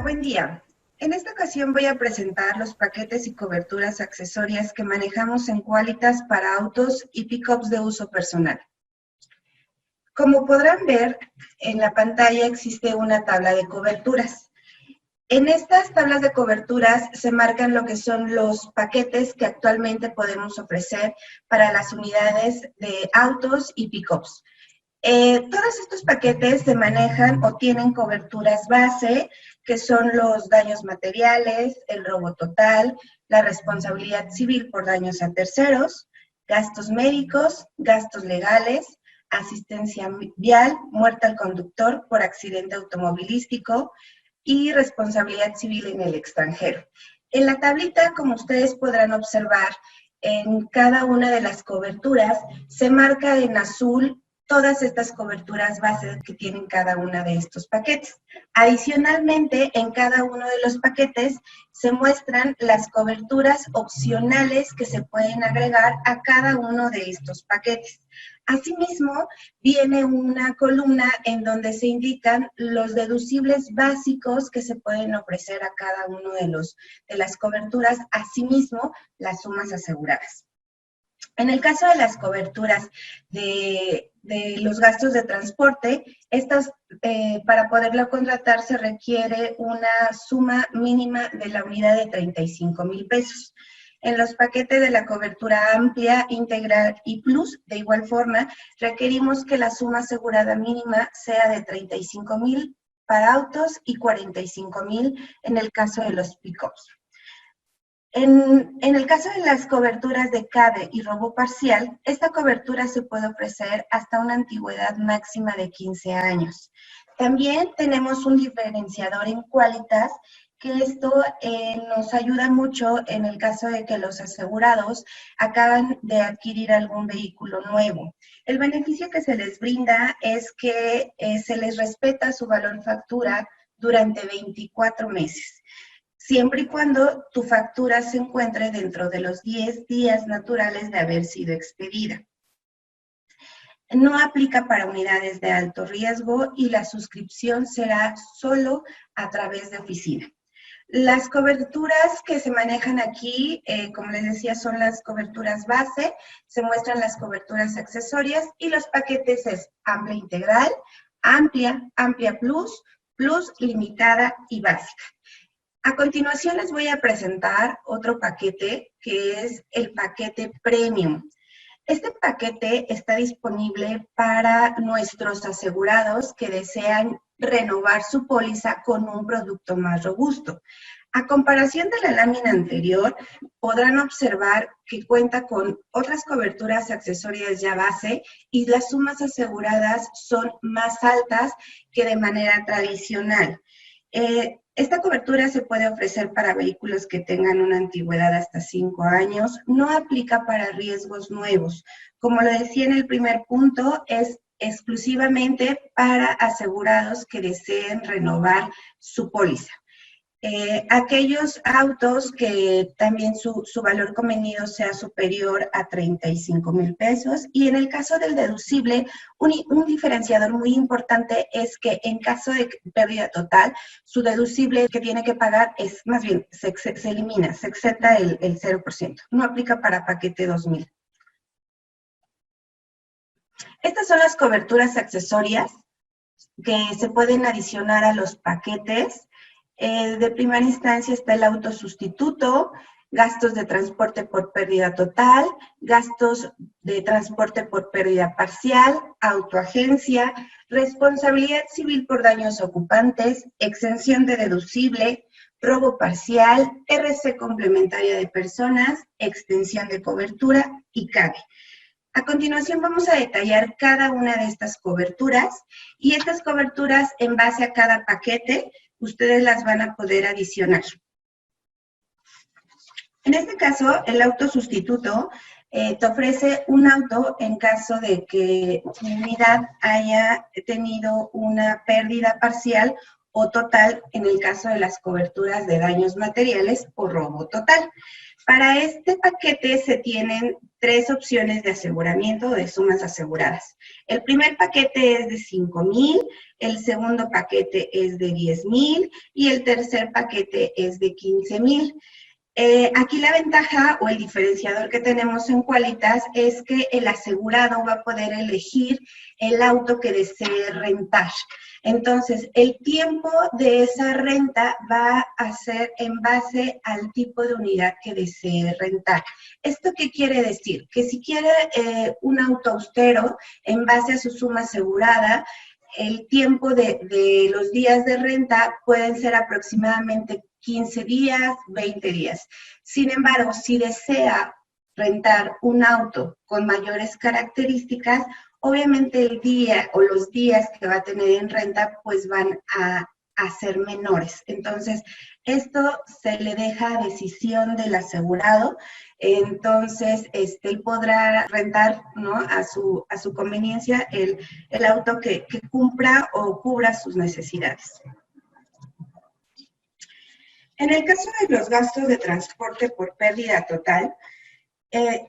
buen día. En esta ocasión voy a presentar los paquetes y coberturas accesorias que manejamos en Qualitas para autos y pickups de uso personal. Como podrán ver, en la pantalla existe una tabla de coberturas. En estas tablas de coberturas se marcan lo que son los paquetes que actualmente podemos ofrecer para las unidades de autos y pickups. Todos estos paquetes se manejan o tienen coberturas base, que son los daños materiales, el robo total, la responsabilidad civil por daños a terceros, gastos médicos, gastos legales, asistencia vial, muerte al conductor por accidente automovilístico y responsabilidad civil en el extranjero. En la tablita, como ustedes podrán observar, en cada una de las coberturas se marca en azul todas estas coberturas base que tienen cada una de estos paquetes. Adicionalmente, en cada uno de los paquetes se muestran las coberturas opcionales que se pueden agregar a cada uno de estos paquetes. Asimismo, viene una columna en donde se indican los deducibles básicos que se pueden ofrecer a cada uno de las coberturas, asimismo, las sumas aseguradas. En el caso de las coberturas de los gastos de transporte, estas para poderlo contratar se requiere una suma mínima de la unidad de 35,000 pesos. En los paquetes de la cobertura amplia, integral y plus, de igual forma, requerimos que la suma asegurada mínima sea de 35,000 para autos y 45,000 en el caso de los pickups. En el caso de las coberturas de CADE y robo parcial, esta cobertura se puede ofrecer hasta una antigüedad máxima de 15 años. También tenemos un diferenciador en Qualitas, que esto nos ayuda mucho en el caso de que los asegurados acaban de adquirir algún vehículo nuevo. El beneficio que se les brinda es que se les respeta su valor factura durante 24 meses. Siempre y cuando tu factura se encuentre dentro de los 10 días naturales de haber sido expedida. No aplica para unidades de alto riesgo y la suscripción será solo a través de oficina. Las coberturas que se manejan aquí, como les decía, son las coberturas base, se muestran las coberturas accesorias y los paquetes es amplia integral, amplia plus, plus limitada y básica. A continuación les voy a presentar otro paquete que es el paquete Premium. Este paquete está disponible para nuestros asegurados que desean renovar su póliza con un producto más robusto. A comparación de la lámina anterior, podrán observar que cuenta con otras coberturas accesorias ya base y las sumas aseguradas son más altas que de manera tradicional. Esta cobertura se puede ofrecer para vehículos que tengan una antigüedad hasta 5 años, no aplica para riesgos nuevos. Como lo decía en el primer punto, es exclusivamente para asegurados que deseen renovar su póliza. Aquellos autos que también su valor convenido sea superior a 35,000 pesos y en el caso del deducible, un diferenciador muy importante es que en caso de pérdida total, su deducible que tiene que pagar es más bien, se elimina, se exenta el 0%, no aplica para paquete 2000. Estas son las coberturas accesorias que se pueden adicionar a los paquetes. De primera instancia está el autosustituto, gastos de transporte por pérdida total, gastos de transporte por pérdida parcial, autoagencia, responsabilidad civil por daños ocupantes, exención de deducible, robo parcial, RC complementaria de personas, extensión de cobertura y CADE. A continuación vamos a detallar cada una de estas coberturas y estas coberturas en base a cada paquete ustedes las van a poder adicionar. En este caso, el autosustituto te ofrece un auto en caso de que tu unidad haya tenido una pérdida parcial o total en el caso de las coberturas de daños materiales o robo total. Para este paquete se tienen 3 opciones de aseguramiento o de sumas aseguradas. El primer paquete es de 5,000, el segundo paquete es de 10,000 y el tercer paquete es de 15,000. Aquí la ventaja o el diferenciador que tenemos en Quálitas es que el asegurado va a poder elegir el auto que desee rentar. Entonces, el tiempo de esa renta va a ser en base al tipo de unidad que desee rentar. ¿Esto qué quiere decir? Que si quiere un auto austero, en base a su suma asegurada, el tiempo de los días de renta pueden ser aproximadamente 15 días, 20 días. Sin embargo, si desea rentar un auto con mayores características, obviamente el día o los días que va a tener en renta pues van a ser menores. Entonces, esto se le deja a decisión del asegurado. Entonces, él podrá rentar, ¿no?, a su conveniencia el auto que cumpla o cubra sus necesidades. En el caso de los gastos de transporte por pérdida total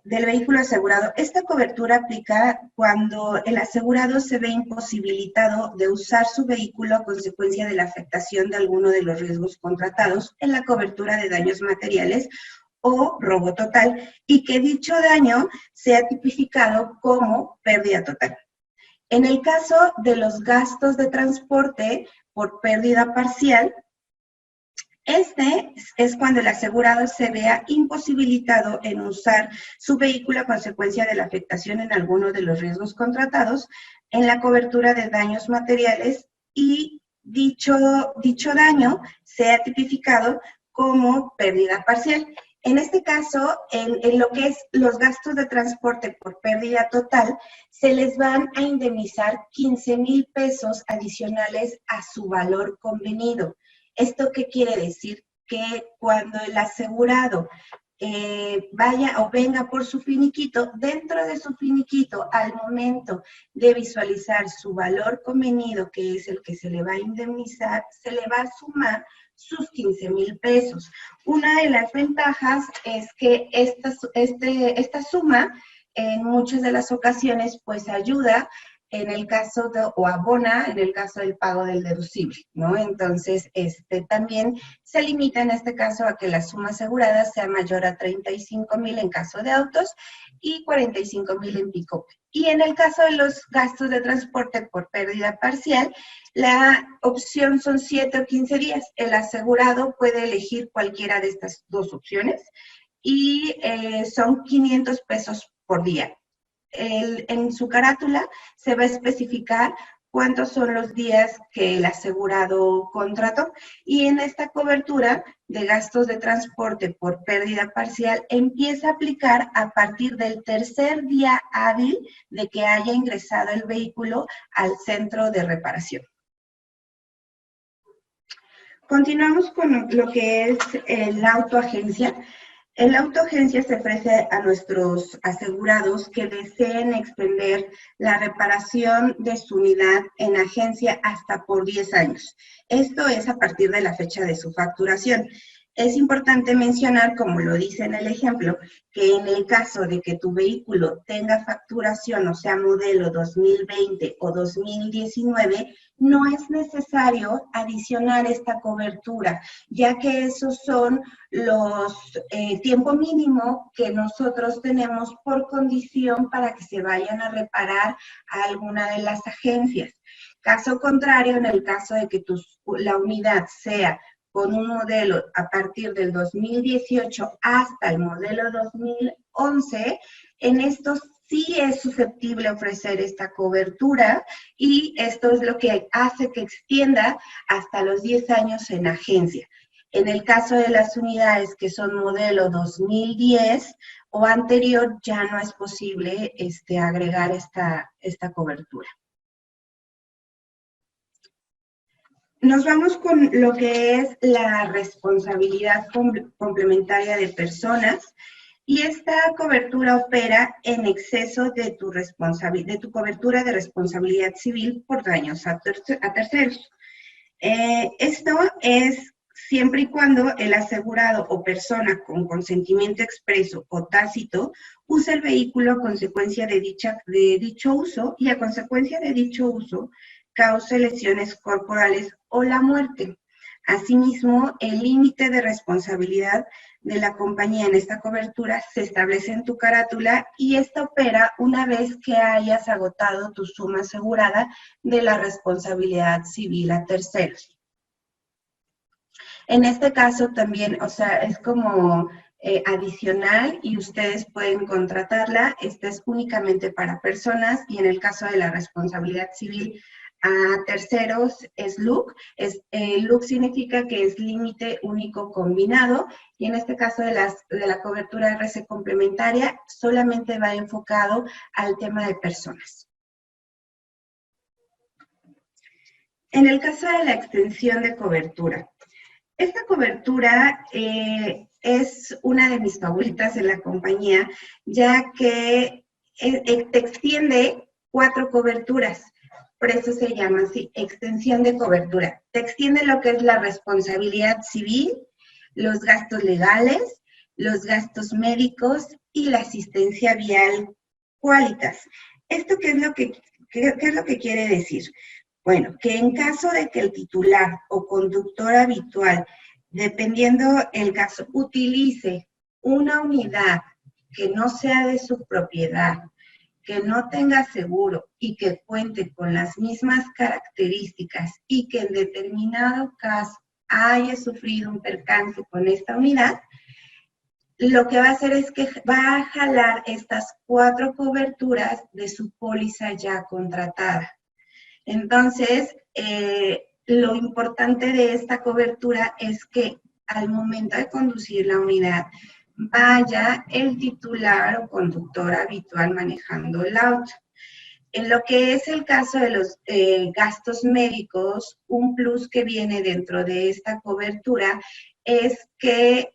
del vehículo asegurado, esta cobertura aplica cuando el asegurado se ve imposibilitado de usar su vehículo a consecuencia de la afectación de alguno de los riesgos contratados en la cobertura de daños materiales o robo total, y que dicho daño sea tipificado como pérdida total. En el caso de los gastos de transporte por pérdida parcial, este es cuando el asegurado se vea imposibilitado en usar su vehículo a consecuencia de la afectación en alguno de los riesgos contratados en la cobertura de daños materiales y dicho daño sea tipificado como pérdida parcial. En este caso, en lo que es los gastos de transporte por pérdida total, se les van a indemnizar 15,000 pesos adicionales a su valor convenido. ¿Esto qué quiere decir? Que cuando el asegurado vaya o venga por su finiquito, dentro de su finiquito, al momento de visualizar su valor convenido, que es el que se le va a indemnizar, se le va a sumar sus 15,000 pesos. Una de las ventajas es que esta suma en muchas de las ocasiones pues ayuda en el caso o abona en el caso del pago del deducible, ¿no? Entonces, también se limita en este caso a que la suma asegurada sea mayor a 35,000 en caso de autos y 45,000 en pick-up. Y en el caso de los gastos de transporte por pérdida parcial, la opción son 7 o 15 días. El asegurado puede elegir cualquiera de estas dos opciones y son 500 pesos por día. En su carátula se va a especificar cuántos son los días que el asegurado contrató y en esta cobertura de gastos de transporte por pérdida parcial empieza a aplicar a partir del tercer día hábil de que haya ingresado el vehículo al centro de reparación. Continuamos con lo que es la autoagencia. El autoagencia se ofrece a nuestros asegurados que deseen extender la reparación de su unidad en agencia hasta por 10 años. Esto es a partir de la fecha de su facturación. Es importante mencionar, como lo dice en el ejemplo, que en el caso de que tu vehículo tenga facturación, o sea, modelo 2020 o 2019, no es necesario adicionar esta cobertura, ya que esos son los tiempo mínimo que nosotros tenemos por condición para que se vayan a reparar a alguna de las agencias. Caso contrario, en el caso de que la unidad sea con un modelo a partir del 2018 hasta el modelo 2011, en estos sí es susceptible ofrecer esta cobertura y esto es lo que hace que extienda hasta los 10 años en agencia. En el caso de las unidades que son modelo 2010 o anterior, ya no es posible agregar esta cobertura. Nos vamos con lo que es la responsabilidad complementaria de personas y esta cobertura opera en exceso de tu cobertura de responsabilidad civil por daños a terceros. Esto es siempre y cuando el asegurado o persona con consentimiento expreso o tácito use el vehículo a consecuencia de dicho uso y a consecuencia de dicho uso cause lesiones corporales o la muerte. Asimismo, el límite de responsabilidad de la compañía en esta cobertura se establece en tu carátula y esta opera una vez que hayas agotado tu suma asegurada de la responsabilidad civil a terceros. En este caso también, o sea, es como adicional y ustedes pueden contratarla. Esta es únicamente para personas y en el caso de la responsabilidad civil a terceros es LUC. LUC significa que es límite único combinado y en este caso de la cobertura RC complementaria solamente va enfocado al tema de personas. En el caso de la extensión de cobertura, esta cobertura es una de mis favoritas en la compañía, ya que te extiende 4 coberturas. Por eso se llama así, extensión de cobertura. Te extiende lo que es la responsabilidad civil, los gastos legales, los gastos médicos y la asistencia vial Qualitas. ¿Esto qué es lo que quiere decir? Bueno, que en caso de que el titular o conductor habitual, dependiendo el caso, utilice una unidad que no sea de su propiedad, que no tenga seguro y que cuente con las mismas características y que en determinado caso haya sufrido un percance con esta unidad, lo que va a hacer es que va a jalar estas 4 coberturas de su póliza ya contratada. Entonces, lo importante de esta cobertura es que al momento de conducir la unidad, vaya el titular o conductor habitual manejando el auto. En lo que es el caso de los gastos médicos, un plus que viene dentro de esta cobertura es que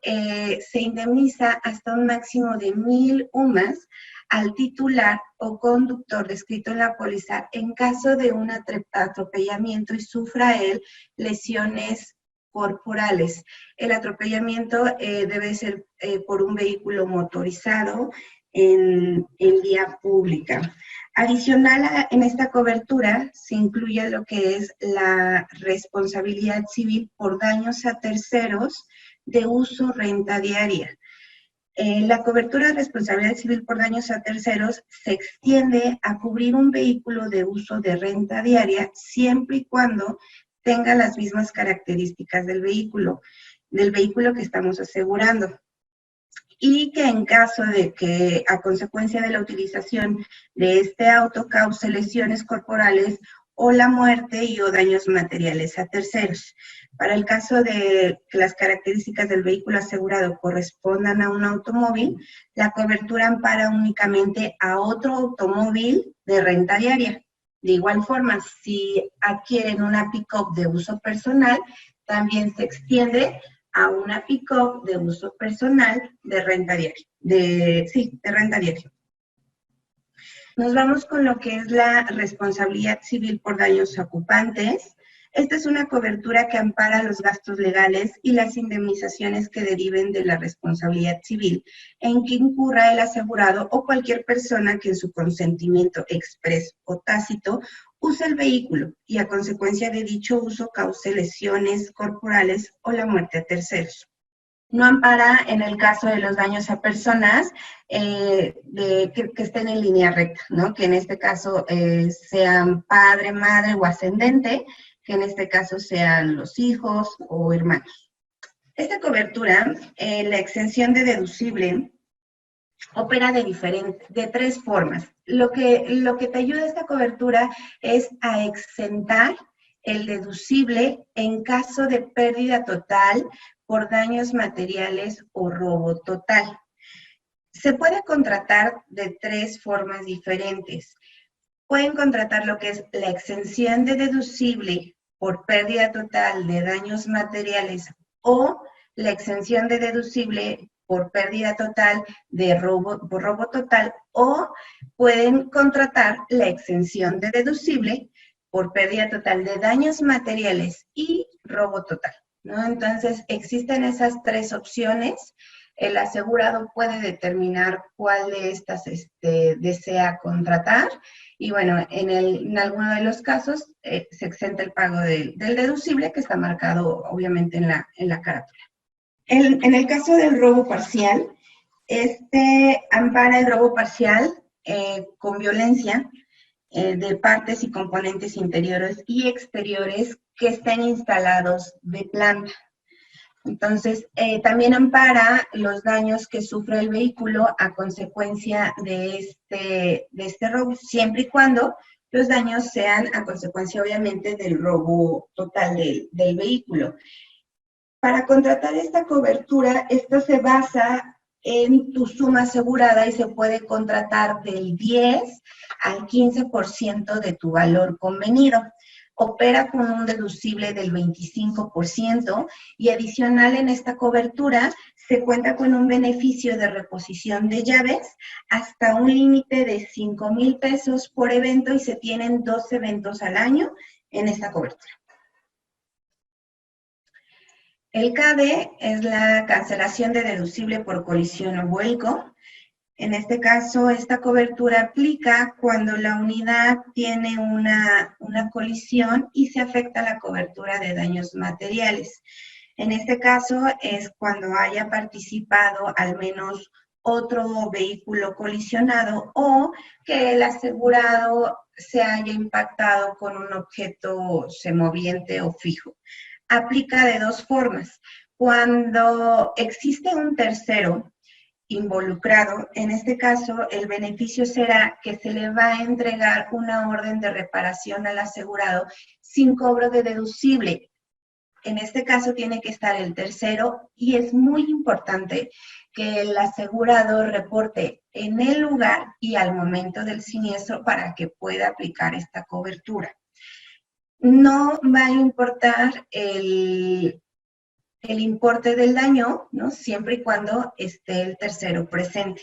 se indemniza hasta un máximo de 1,000 UMAS al titular o conductor descrito en la póliza en caso de un atropellamiento y sufra él lesiones corporales. El atropellamiento debe ser por un vehículo motorizado en vía pública. Adicional en esta cobertura se incluye lo que es la responsabilidad civil por daños a terceros de uso renta diaria. La cobertura de responsabilidad civil por daños a terceros se extiende a cubrir un vehículo de uso de renta diaria siempre y cuando tenga las mismas características del vehículo que estamos asegurando. Y que en caso de que a consecuencia de la utilización de este auto cause lesiones corporales o la muerte y o daños materiales a terceros. Para el caso de que las características del vehículo asegurado correspondan a un automóvil, la cobertura ampara únicamente a otro automóvil de renta diaria. De igual forma, si adquieren una pick-up de uso personal, también se extiende a una pick-up de uso personal de renta diaria. De renta diaria. Nos vamos con lo que es la responsabilidad civil por daños ocupantes. Esta es una cobertura que ampara los gastos legales y las indemnizaciones que deriven de la responsabilidad civil en que incurra el asegurado o cualquier persona que en su consentimiento expreso o tácito use el vehículo y a consecuencia de dicho uso cause lesiones corporales o la muerte a terceros. No ampara en el caso de los daños a personas que estén en línea recta, ¿no? Que en este caso sean padre, madre o ascendente, que en este caso sean los hijos o hermanos. Esta cobertura, la exención de deducible, opera de 3 formas. Lo que te ayuda esta cobertura es a exentar el deducible en caso de pérdida total por daños materiales o robo total. Se puede contratar de 3 formas diferentes. Pueden contratar lo que es la exención de deducible por pérdida total de daños materiales o la exención de deducible por pérdida total por robo total, o pueden contratar la exención de deducible por pérdida total de daños materiales y robo total, ¿no? Entonces, existen esas tres opciones. El asegurado puede determinar cuál de estas desea contratar y bueno, en alguno de los casos se exenta el pago del deducible que está marcado obviamente en la carátula. En el caso del robo parcial, ampara el robo parcial con violencia de partes y componentes interiores y exteriores que estén instalados de planta. Entonces, también ampara los daños que sufre el vehículo a consecuencia de este robo, siempre y cuando los daños sean a consecuencia, obviamente, del robo total del vehículo. Para contratar esta cobertura, esta se basa en tu suma asegurada y se puede contratar del 10 al 15% de tu valor convenido. Opera con un deducible del 25% y adicional en esta cobertura se cuenta con un beneficio de reposición de llaves hasta un límite de 5,000 pesos por evento y se tienen 2 eventos al año en esta cobertura. El CADE es la cancelación de deducible por colisión o vuelco. En este caso, esta cobertura aplica cuando la unidad tiene una colisión y se afecta la cobertura de daños materiales. En este caso es cuando haya participado al menos otro vehículo colisionado o que el asegurado se haya impactado con un objeto semoviente o fijo. Aplica de dos formas. Cuando existe un tercero involucrado, en este caso el beneficio será que se le va a entregar una orden de reparación al asegurado sin cobro de deducible. En este caso tiene que estar el tercero y es muy importante que el asegurado reporte en el lugar y al momento del siniestro para que pueda aplicar esta cobertura. No va a importar el importe del daño, ¿no? Siempre y cuando esté el tercero presente.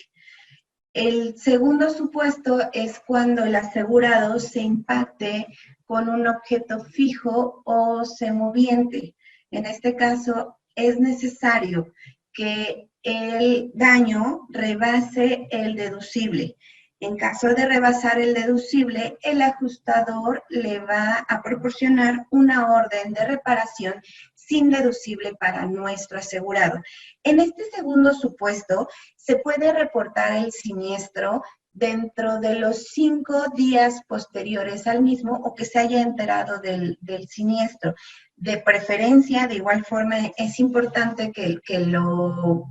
El segundo supuesto es cuando el asegurado se impacte con un objeto fijo o semoviente. En este caso, es necesario que el daño rebase el deducible. En caso de rebasar el deducible, el ajustador le va a proporcionar una orden de reparación sin deducible para nuestro asegurado. En este segundo supuesto, se puede reportar el siniestro dentro de los 5 días posteriores al mismo o que se haya enterado del siniestro. De preferencia, de igual forma, es importante que lo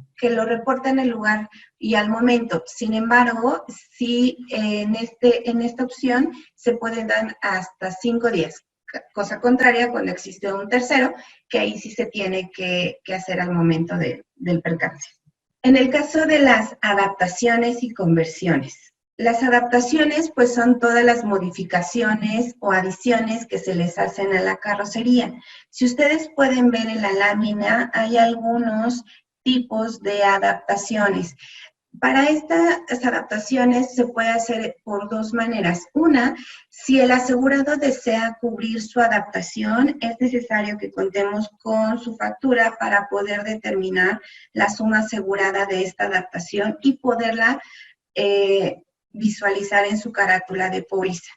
reporte en el lugar y al momento. Sin embargo, sí, en esta opción se pueden dar hasta 5 días. Cosa contraria cuando existe un tercero, que ahí sí se tiene que hacer al momento del percance. En el caso de las adaptaciones y conversiones, las adaptaciones pues son todas las modificaciones o adiciones que se les hacen a la carrocería. Si ustedes pueden ver en la lámina, hay algunos tipos de adaptaciones. Para estas adaptaciones se puede hacer por dos maneras. Una, si el asegurado desea cubrir su adaptación, es necesario que contemos con su factura para poder determinar la suma asegurada de esta adaptación y poderla visualizar en su carátula de póliza.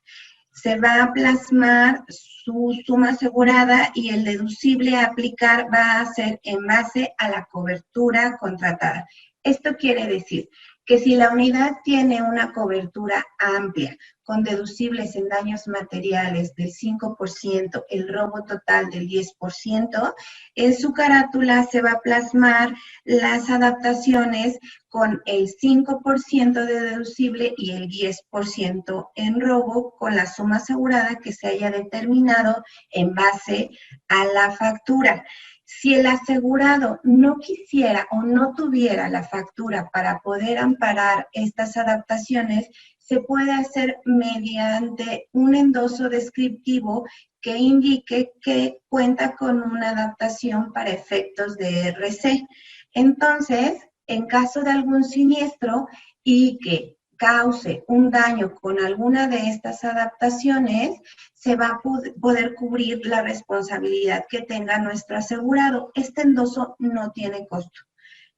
Se va a plasmar su suma asegurada y el deducible a aplicar va a ser en base a la cobertura contratada. Esto quiere decir que si la unidad tiene una cobertura amplia, con deducibles en daños materiales del 5%, el robo total del 10%, en su carátula se va a plasmar las adaptaciones con el 5% de deducible y el 10% en robo, con la suma asegurada que se haya determinado en base a la factura. Si el asegurado no quisiera o no tuviera la factura para poder amparar estas adaptaciones, se puede hacer mediante un endoso descriptivo que indique que cuenta con una adaptación para efectos de RC. Entonces, en caso de algún siniestro y que cause un daño con alguna de estas adaptaciones, se va a poder cubrir la responsabilidad que tenga nuestro asegurado. Este endoso no tiene costo.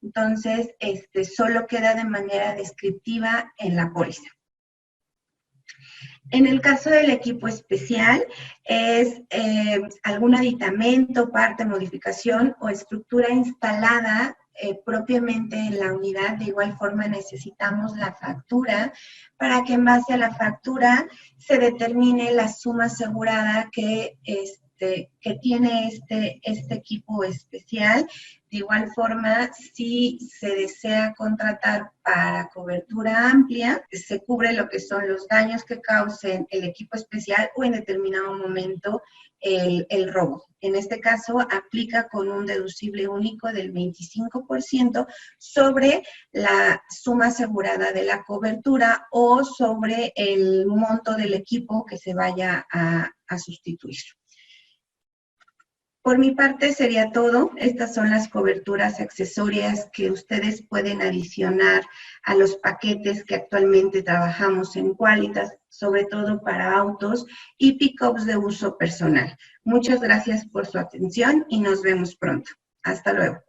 Entonces, solo queda de manera descriptiva en la póliza. En el caso del equipo especial, es algún aditamento, parte, modificación o estructura instalada propiamente en la unidad. De igual forma necesitamos la factura para que en base a la factura se determine la suma asegurada que tiene este equipo especial. De igual forma, si se desea contratar para cobertura amplia, se cubre lo que son los daños que causen el equipo especial o en determinado momento el robo. En este caso, aplica con un deducible único del 25% sobre la suma asegurada de la cobertura o sobre el monto del equipo que se vaya a sustituir. Por mi parte sería todo. Estas son las coberturas accesorias que ustedes pueden adicionar a los paquetes que actualmente trabajamos en Quálitas, sobre todo para autos y pick-ups de uso personal. Muchas gracias por su atención y nos vemos pronto. Hasta luego.